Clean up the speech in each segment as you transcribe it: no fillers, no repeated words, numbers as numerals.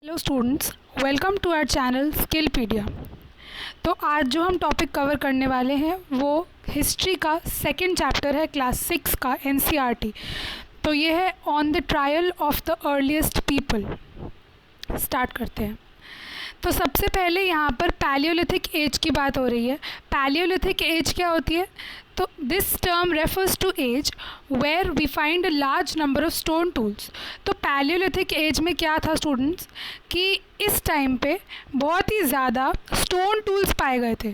Hello students, welcome to our channel Skillpedia. तो आज जो हम टॉपिक कवर करने वाले हैं वो हिस्ट्री का सेकंड चैप्टर है क्लास 6 का एनसीईआरटी। तो ये है on the trial of the earliest people. Start करते हैं। तो सबसे पहले यहाँ पर पैलियोलिथिक एज की बात हो रही है। पैलियोलिथिक एज क्या होती है? तो this term refers to age where we find a large number of stone tools. तो पैलियोलिथिक एज में क्या था स्टूडेंट्स कि इस टाइम पे बहुत ही ज़्यादा स्टोन टूल्स पाए गए थे।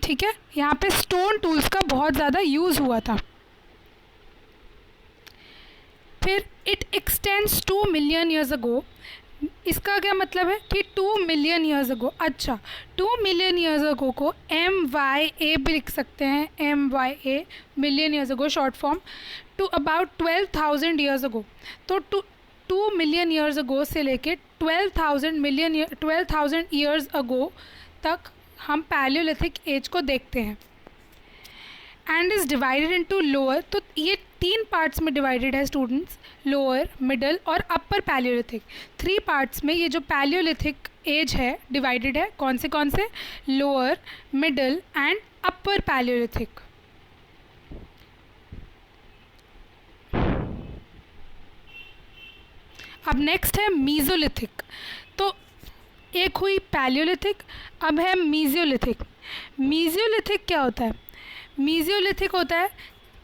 ठीक है, यहाँ पे स्टोन टूल्स का बहुत ज़्यादा यूज़ हुआ था। फिर इट एक्सटेंड्स 2 मिलियन ईयर्स अगो। इसका क्या मतलब है कि 2 मिलियन ईयर्स अगो। अच्छा, 2 मिलियन ईयर्स अगो को MYA भी लिख सकते हैं। MYA million years ago short form to about 12,000 years ago. तो 2 मिलियन ईयर्स अगो से लेके 12,000 ईयर्स अगो तक हम पैलियोलिथिक एज को देखते हैं। And is divided into lower. तो ये 3 पार्ट्स में डिवाइडेड है स्टूडेंट्स, लोअर, मिडल और अपर पैलियोलिथिक। 3 पार्ट्स में ये जो पैलियोलिथिक एज है डिवाइडेड है। कौन से? Lower, middle and upper Palaeolithic. अब नेक्स्ट है मीज़ोलिथिक। तो एक हुई पैलियोलिथिक, अब है मीज़ोलिथिक। मीज़ोलिथिक क्या होता है? मीज़ोलिथिक होता है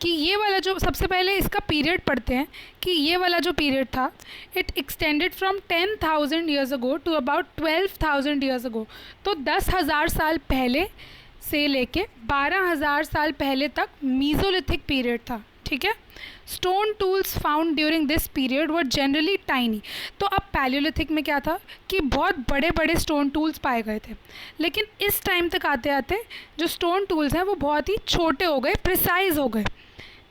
कि ये वाला जो सबसे पहले इसका पीरियड पढ़ते हैं कि ये वाला जो पीरियड था it extended from 10,000 years ago to about 12,000 years ago. तो 10,000 साल पहले से लेके 12,000 साल पहले तक मीज़ोलिथिक पीरियड था। ठीक है। Stone tools found during this period were generally tiny. तो अब पैलियोलिथिक में क्या था कि बहुत बड़े बड़े स्टोन टूल्स पाए गए थे, लेकिन इस टाइम तक आते आते जो स्टोन टूल्स हैं वो बहुत ही छोटे हो गए, प्रिसाइज हो गए।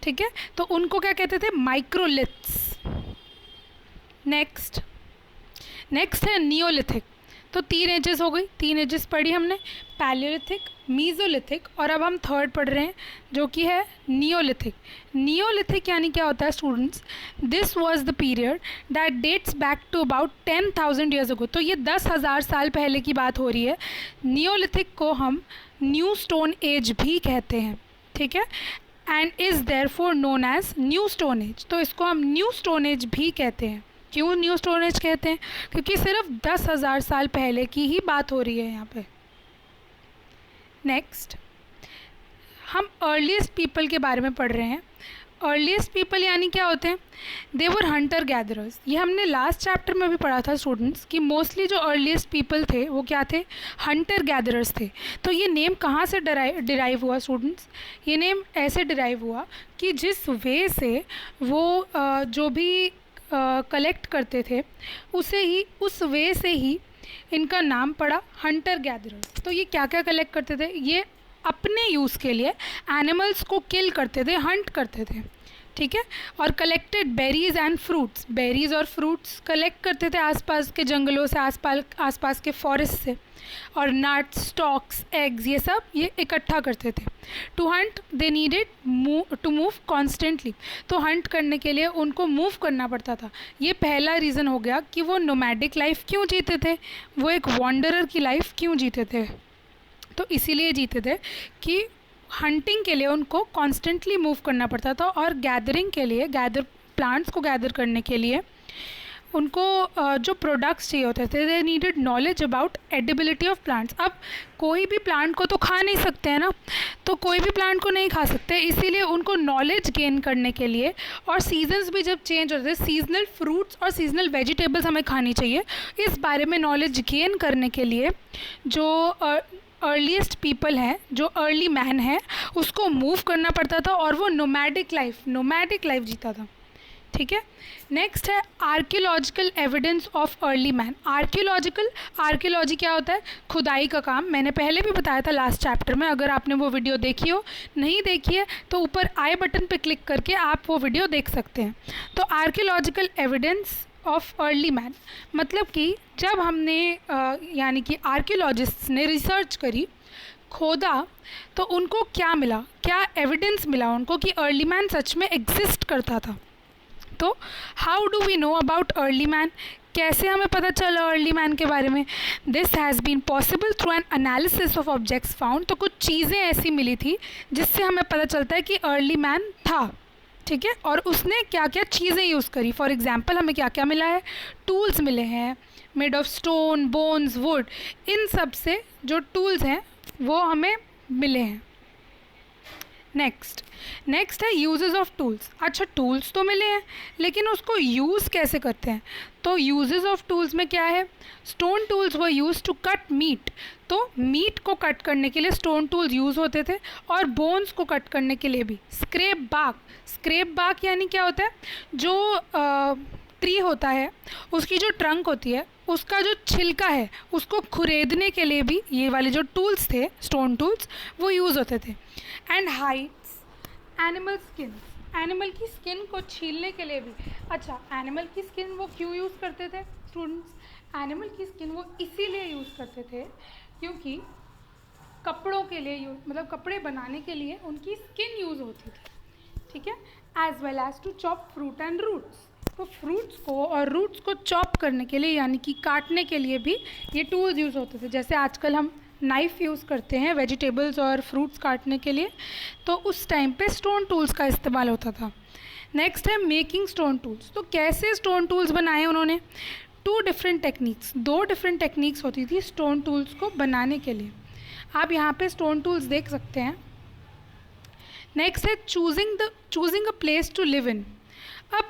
ठीक है, तो उनको क्या कहते थे? माइक्रोलिथ्स। नेक्स्ट है नियोलिथिक। तो 3 एजेस हो गई, 3 एजेस पढ़ी हमने, पैलियोलिथिक, मीज़ोलिथिक और अब हम थर्ड पढ़ रहे हैं जो कि है नियोलिथिक। नियोलिथिक यानी क्या होता है students? This was the period that dates back to about 10,000 years ago. तो ये 10,000 साल पहले की बात हो रही है। नियोलिथिक को हम न्यू स्टोन एज भी कहते हैं। ठीक है, and is therefore known as new stone age. तो इसको हम न्यू स्टोन एज भी कहते हैं। क्यों न्यू स्टोन एज कहते हैं? क्योंकि सिर्फ 10,000 साल पहले की ही बात हो रही है यहाँ पे। नेक्स्ट हम अर्लीस्ट पीपल के बारे में पढ़ रहे हैं। अर्लीस्ट पीपल यानी क्या होते हैं? दे वर हंटर गैदरर्स। ये हमने लास्ट चैप्टर में भी पढ़ा था स्टूडेंट्स कि मोस्टली जो अर्लीस्ट पीपल थे वो क्या थे? हंटर गैदरर्स थे। तो ये नेम कहाँ से डिराइव हुआ स्टूडेंट्स? ये नेम ऐसे डिराइव हुआ कि जिस वे से वो जो भी कलेक्ट करते थे उस वे से ही इनका नाम पड़ा हंटर गैदरर्स। तो ये क्या क्या कलेक्ट करते थे? ये अपने यूज़ के लिए एनिमल्स को किल करते थे, हंट करते थे। ठीक है, और collected berries and fruits. Berries और फ्रूट्स कलेक्ट करते थे आसपास के जंगलों से, आसपास के फॉरेस्ट से, और नट्स, स्टॉक्स, एग्स, ये सब ये इकट्ठा करते थे। To hunt they needed to move constantly. तो हंट करने के लिए उनको मूव करना पड़ता था। ये पहला रीज़न हो गया कि वो नोमैडिक लाइफ क्यों जीते थे, वो एक वॉन्डरर की लाइफ क्यों जीते थे। तो इसीलिए जीते थे कि हंटिंग के लिए उनको कॉन्स्टेंटली मूव करना पड़ता था, और गैदरिंग के लिए, प्लांट्स को गैदर करने के लिए उनको जो प्रोडक्ट्स चाहिए होते थे, they needed knowledge about edibility of plants. अब कोई भी प्लांट को तो खा नहीं सकते हैं ना, तो कोई भी प्लांट को नहीं खा सकते, इसीलिए उनको नॉलेज गेन करने के लिए, और सीजन्स भी जब चेंज होते हैं, सीजनल फ्रूट्स और सीजनल वेजिटेबल्स हमें खानी चाहिए, इस बारे में नॉलेज गेन करने के लिए जो अर्लीस्ट पीपल हैं, जो अर्ली मैन है, उसको मूव करना पड़ता था, और वो नोमैडिक लाइफ जीता था। ठीक है, नेक्स्ट है archaeological evidence of early man. Archaeology क्या होता है? खुदाई का काम। मैंने पहले भी बताया था लास्ट चैप्टर में, अगर आपने वो वीडियो देखी हो, नहीं देखी है तो ऊपर आई बटन पे क्लिक करके आप वो वीडियो देख सकते हैं। तो archaeological evidence of early man मतलब कि जब हमने यानी कि आर्कियोलॉजिस्ट्स ने रिसर्च करी, खोदा, तो उनको क्या मिला, क्या एविडेंस मिला उनको कि अर्ली मैन सच में एग्जिस्ट करता था। तो how do we know about early man? कैसे हमें पता चला अर्ली मैन के बारे में? This has been possible through an analysis of objects found. तो कुछ चीज़ें ऐसी मिली थी जिससे हमें पता चलता है कि अर्ली मैन था, ठीक है, और उसने क्या क्या चीज़ें यूज़ करी। फॉर एग्जाम्पल हमें क्या क्या मिला है? टूल्स मिले हैं made of stone, bones, wood. इन सब से जो टूल्स हैं वो हमें मिले हैं। नेक्स्ट है यूजेस ऑफ टूल्स। अच्छा, टूल्स तो मिले हैं लेकिन उसको यूज़ कैसे करते हैं? तो यूजेस ऑफ टूल्स में क्या है? Stone tools were used to cut meat. तो मीट को कट करने के लिए स्टोन टूल्स यूज़ होते थे, और बोन्स को कट करने के लिए भी। स्क्रैप बाक यानी क्या होता है? जो ट्री होता है उसकी जो ट्रंक होती है उसका जो छिलका है उसको खुरेदने के लिए भी ये वाले जो टूल्स थे, स्टोन टूल्स, वो यूज़ होते थे। एंड हाइड्स, एनिमल की स्किन को छीलने के लिए भी। अच्छा, एनिमल की स्किन वो क्यों यूज़ करते थे स्टूडेंट्स? एनिमल की स्किन वो इसीलिए यूज़ करते थे क्योंकि कपड़ों के लिए मतलब कपड़े बनाने के लिए उनकी स्किन यूज़ होती थी, ठीक है। As well as to chop fruit and roots. तो फ्रूट्स को और रूट्स को चॉप करने के लिए यानी कि काटने के लिए भी ये टूल्स यूज़ होते थे। जैसे आजकल हम नाइफ़ यूज़ करते हैं वेजिटेबल्स और फ्रूट्स काटने के लिए, तो उस टाइम पे स्टोन टूल्स का इस्तेमाल होता था। नेक्स्ट है मेकिंग स्टोन टूल्स। तो कैसे स्टोन टूल्स बनाए उन्होंने? दो डिफरेंट टेक्निक्स होती थी स्टोन टूल्स को बनाने के लिए। आप यहाँ पे स्टोन टूल्स देख सकते हैं। नेक्स्ट है choosing a place to live in. अब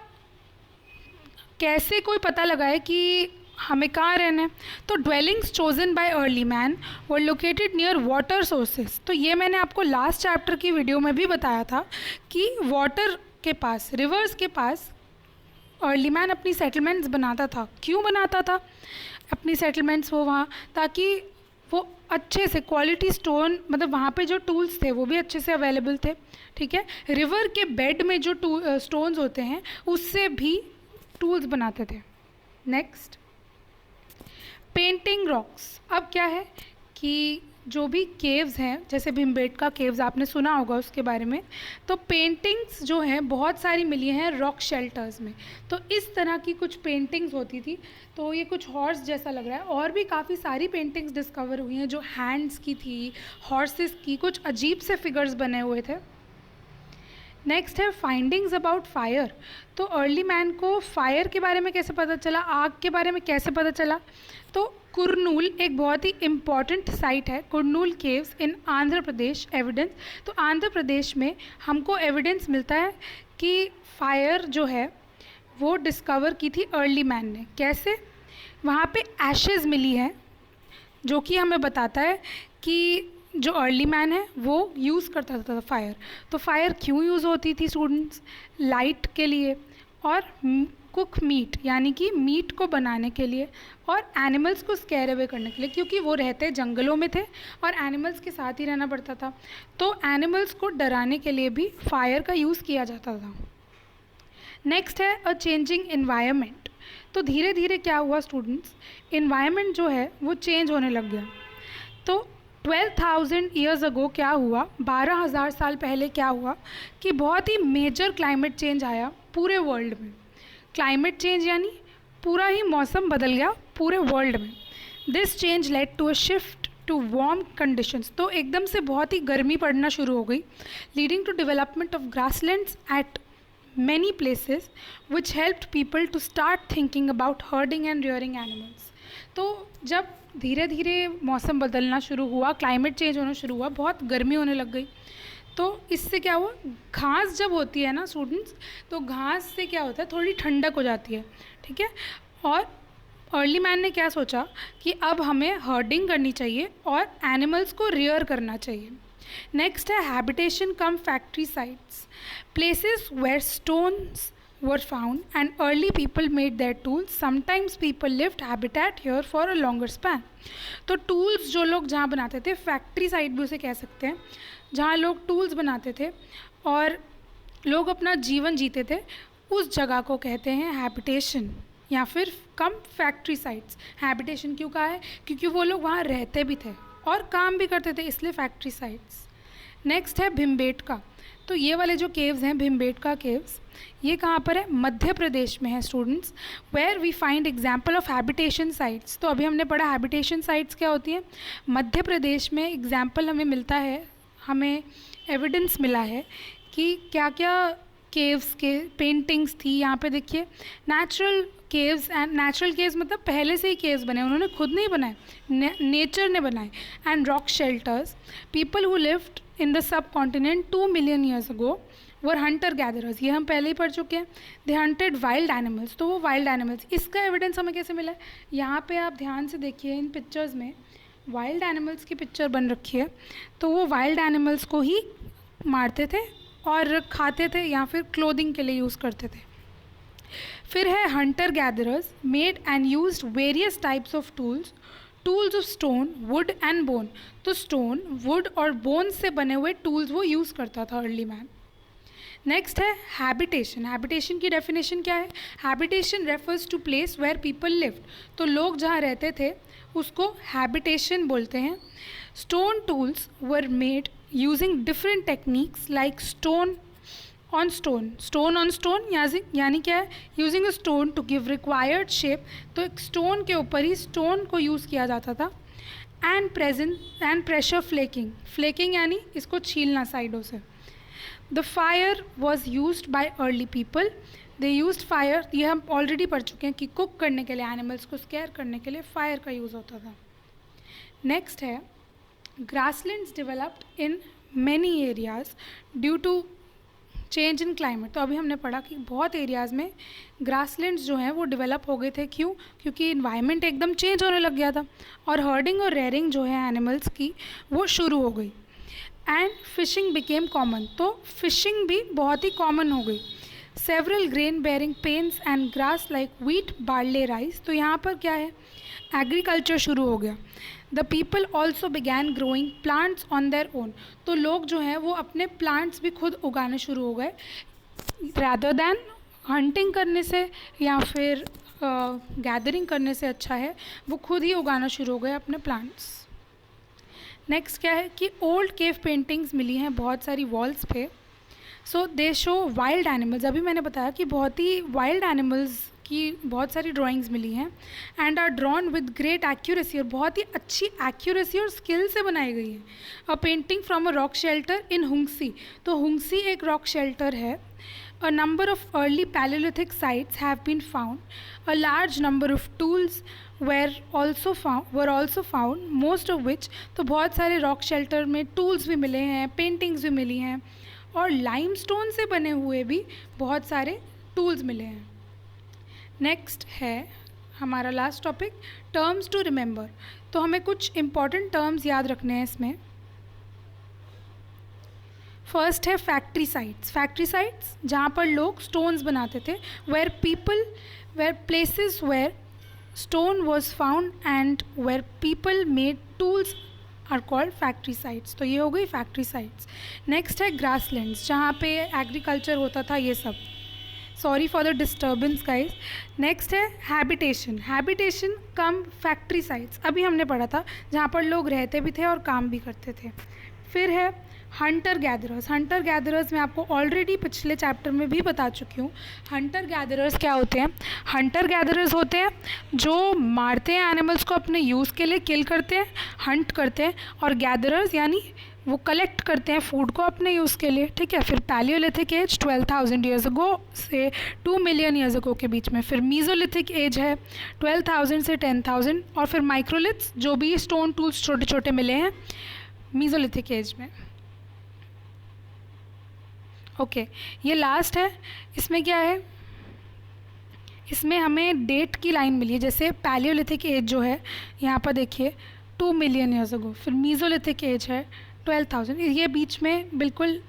कैसे कोई पता लगाए कि हमें कहाँ रहना है? तो dwellings chosen by early man were located near water sources. तो ये मैंने आपको लास्ट चैप्टर की वीडियो में भी बताया था कि वाटर के पास, रिवर्स के पास अर्ली मैन अपनी सेटलमेंट्स बनाता था। क्यों बनाता था अपनी सेटलमेंट्स वो वहाँ? ताकि वो अच्छे से क्वालिटी स्टोन, मतलब वहाँ पे जो टूल्स थे वो भी अच्छे से अवेलेबल थे, ठीक है। रिवर के बेड में जो स्टोन्स होते हैं उससे भी टूल्स बनाते थे। Next, painting rocks. अब क्या है कि जो भी केव्स हैं, जैसे भीमबेटका केव्स आपने सुना होगा उसके बारे में, तो पेंटिंग्स जो हैं बहुत सारी मिली हैं रॉक शेल्टर्स में। तो इस तरह की कुछ पेंटिंग्स होती थी। तो ये कुछ हॉर्स जैसा लग रहा है, और भी काफ़ी सारी पेंटिंग्स डिस्कवर हुई हैं जो हैंड्स की थी, हॉर्सेस की, कुछ अजीब से फिगर्स बने हुए थे। नेक्स्ट है फाइंडिंग्स अबाउट फायर। तो अर्ली मैन को फायर के बारे में कैसे पता चला, आग के बारे में कैसे पता चला? तो कुरनूल एक बहुत ही इम्पॉर्टेंट साइट है, कुरनूल केव्स इन आंध्र प्रदेश। एविडेंस, तो आंध्र प्रदेश में हमको एविडेंस मिलता है कि फायर जो है वो डिस्कवर की थी अर्ली मैन ने। कैसे? वहाँ पे एशेज़ मिली हैं जो कि हमें बताता है कि जो अर्ली मैन है वो यूज़ करता था फायर। तो फायर क्यों यूज़ होती थी स्टूडेंट्स? लाइट के लिए, और कुक मीट यानी कि मीट को बनाने के लिए, और एनिमल्स को स्केयर अवे करने के लिए, क्योंकि वो रहते जंगलों में थे और एनिमल्स के साथ ही रहना पड़ता था। तो एनिमल्स को डराने के लिए भी फायर का यूज़ किया जाता था। नेक्स्ट है अ चेंजिंग इन्वायरमेंट। तो धीरे धीरे क्या हुआ स्टूडेंट्स, इन्वायरमेंट जो है वो चेंज होने लग गया। तो 12,000 ईयर्स अगो क्या हुआ, 12,000 साल पहले क्या हुआ कि बहुत ही मेजर क्लाइमेट चेंज आया पूरे वर्ल्ड में। क्लाइमेट चेंज यानी पूरा ही मौसम बदल गया पूरे वर्ल्ड में। This change led to a shift to warm conditions. तो एकदम से बहुत ही गर्मी पड़ना शुरू हो गई, leading to development of grasslands at many places which helped people to start thinking about herding and rearing animals. तो जब धीरे धीरे मौसम बदलना शुरू हुआ, क्लाइमेट चेंज होना शुरू हुआ, बहुत गर्मी होने लग गई, तो इससे क्या हुआ, घास जब होती है ना स्टूडेंट्स, तो घास से क्या होता है, थोड़ी ठंडक हो जाती है, ठीक है। और अर्ली मैन ने क्या सोचा कि अब हमें हर्डिंग करनी चाहिए और एनिमल्स को रियर करना चाहिए। नेक्स्ट है habitation cum factory sites, places where stones were found and early people made their tools. Sometimes people lived habitat here for a longer span. तो टूल्स जो लोग जहाँ बनाते थे, फैक्ट्री साइट भी उसे कह सकते हैं, जहाँ लोग टूल्स बनाते थे और लोग अपना जीवन जीते थे, उस जगह को कहते हैं हैबिटेशन या फिर कम फैक्ट्री साइट्स। हैबिटेशन क्यों कहा है? क्योंकि वो लोग वहाँ रहते भी थे और काम भी करते थे, इसलिए फैक्ट्री साइट्स। नेक्स्ट है भीमबेटका। तो ये वाले जो केव्स हैं भीमबेटका केव्स, ये कहाँ पर है? मध्य प्रदेश में है students, where we find example of habitation sites. तो अभी हमने पढ़ा हैबिटेशन साइट्स क्या होती हैं। मध्य प्रदेश में एग्जाम्पल हमें मिलता है, हमें एविडेंस मिला है कि क्या क्या केव्स के पेंटिंग्स थी। यहाँ पे देखिए natural caves, and natural caves मतलब पहले से ही केव्स बने, उन्होंने खुद नहीं बनाए, नेचर ने बनाए। And rock shelters, people who lived in the sub continent 2 million years ago were Hunter gatherers, ये हम पहले ही पढ़ चुके हैं। दे हंटेड वाइल्ड एनिमल्स, तो वो वाइल्ड एनिमल्स, इसका एविडेंस हमें कैसे मिला है? यहाँ पे आप ध्यान से देखिए, इन पिक्चर्स में वाइल्ड एनिमल्स की पिक्चर बन रखी है। तो वो वाइल्ड एनिमल्स को ही मारते थे और खाते थे या फिर क्लोथिंग के लिए यूज़ करते थे। फिर है hunter gatherers made and used various types of tools of stone, wood and bone. तो स्टोन, वुड और बोन से बने हुए टूल्स वो यूज़ करता था अर्ली मैन। नेक्स्ट है हैबिटेशन। हैबिटेशन की डेफिनेशन क्या है? Habitation refers to place where people lived, तो लोग जहाँ रहते थे उसको हैबिटेशन बोलते हैं। Stone tools were made using different techniques like stone on stone यानी क्या है? Using a stone to give required shape, तो एक स्टोन के ऊपर ही स्टोन को यूज़ किया जाता था। एंड प्रेशर फ्लेकिंग यानी इसको छीलना साइडों से। The fire was use by early people, they use fire, ये हम ऑलरेडी पढ़ चुके हैं कि कुक करने के लिए, एनिमल्स को स्केयर करने के लिए फायर का यूज़ होता था। नेक्स्ट है grasslands developed in many areas due to change in climate. तो अभी हमने पढ़ा कि बहुत एरियाज़ में ग्रासलैंड्स जो हैं वो डेवलप हो गए थे। क्यों? क्योंकि इन्वायरमेंट एकदम चेंज होने लग गया था और हर्डिंग और रेयरिंग जो है एनिमल्स की वो शुरू हो गई। एंड फिशिंग बिकेम कॉमन, तो फिशिंग भी बहुत ही कॉमन हो गई। Several grain bearing pens and grass like wheat, barley, rice, तो यहाँ पर क्या है? एग्रीकल्चर शुरू हो गया। The people also began growing plants on their own, तो लोग जो हैं वो अपने प्लांट्स भी खुद उगाने शुरू हो गए, रैदर दैन हंटिंग करने से या फिर गैदरिंग करने से अच्छा है वो खुद ही उगाना शुरू हो गए अपने प्लांट्स। नेक्स्ट क्या है कि ओल्ड केव पेंटिंग्स मिली हैं बहुत सारी वॉल्स पे। सो दे शो वाइल्ड एनिमल्स, अभी मैंने बताया कि बहुत ही वाइल्ड एनिमल्स की बहुत सारी ड्राइंग्स मिली हैं। And are drawn with great accuracy, और बहुत ही अच्छी एक्यूरेसी और स्किल से बनाई गई है। A painting from a rock shelter in Hungsi, तो हुंगसी एक रॉक शेल्टर है। A number of early Paleolithic sites have been found. A large number of tools were also found, most of which, तो बहुत सारे रॉक शेल्टर में tools भी मिले हैं, पेंटिंग्स भी मिली हैं और लाइमस्टोन से बने हुए भी बहुत सारे टूल्स मिले हैं। नेक्स्ट है हमारा last topic, terms to remember. तो हमें कुछ इंपॉर्टेंट टर्म्स याद रखने हैं इसमें। फर्स्ट है फैक्ट्री साइट्स जहाँ पर लोग स्टोन्स बनाते थे। Where places where stone was found and where people made tools are called factory sites, तो ये हो गई फैक्ट्री साइट्स। नेक्स्ट है ग्रासलैंड्स, जहाँ पे एग्रीकल्चर होता था ये सब। Sorry for the disturbance guys. Next है हैबिटेशन कम फैक्ट्री साइट्स, अभी हमने पढ़ा था जहाँ पर लोग रहते भी थे और काम भी करते थे। फिर है हंटर गैदरर्स मैं आपको ऑलरेडी पिछले चैप्टर में भी बता चुकी हूँ। हंटर गैदरर्स क्या होते हैं? हंटर गैदरर्स होते हैं जो मारते हैं एनिमल्स को अपने यूज़ के लिए, किल करते हैं, हंट करते हैं, और गैदरर्स यानी वो कलेक्ट करते हैं फूड को अपने यूज़ के लिए, ठीक है। फिर पैलियोलिथिक एज 12,000 ईयर्स अगो से 2 मिलियन ईयर्स अगो के बीच में। फिर मीजोलिथिक एज है 12,000 से 10,000, और फिर माइक्रोलिथ्स जो भी स्टोन टूल्स छोटे छोटे मिले हैं मीजोलिथिक एज में। ओके, ये लास्ट है। इसमें क्या है? इसमें हमें डेट की लाइन मिली है, जैसे पैलियोलिथिक एज जो है यहाँ पर देखिए 2 मिलियन ईयर्स अगो, फिर मीजोलिथिक एज है 12,000, ये बीच में बिल्कुल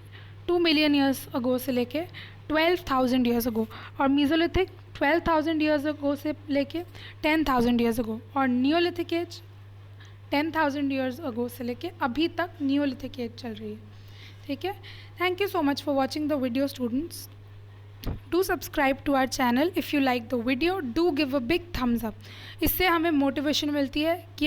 2 मिलियन ईयर्स अगो से लेके 12,000 ईयर्स अगो, और मीजोलिथिक 12,000 ईयर्स अगो से लेके 10,000 ईयर्स अगो, और नियोलिथिक एज 10,000 ईयर्स अगो से लेके अभी तक नियोलिथिक एज चल रही है, ठीक है। Thank you so much for watching the video students. Do subscribe to our channel if you like the video, do give a big thumbs up. इससे हमें मोटिवेशन मिलती है कि हम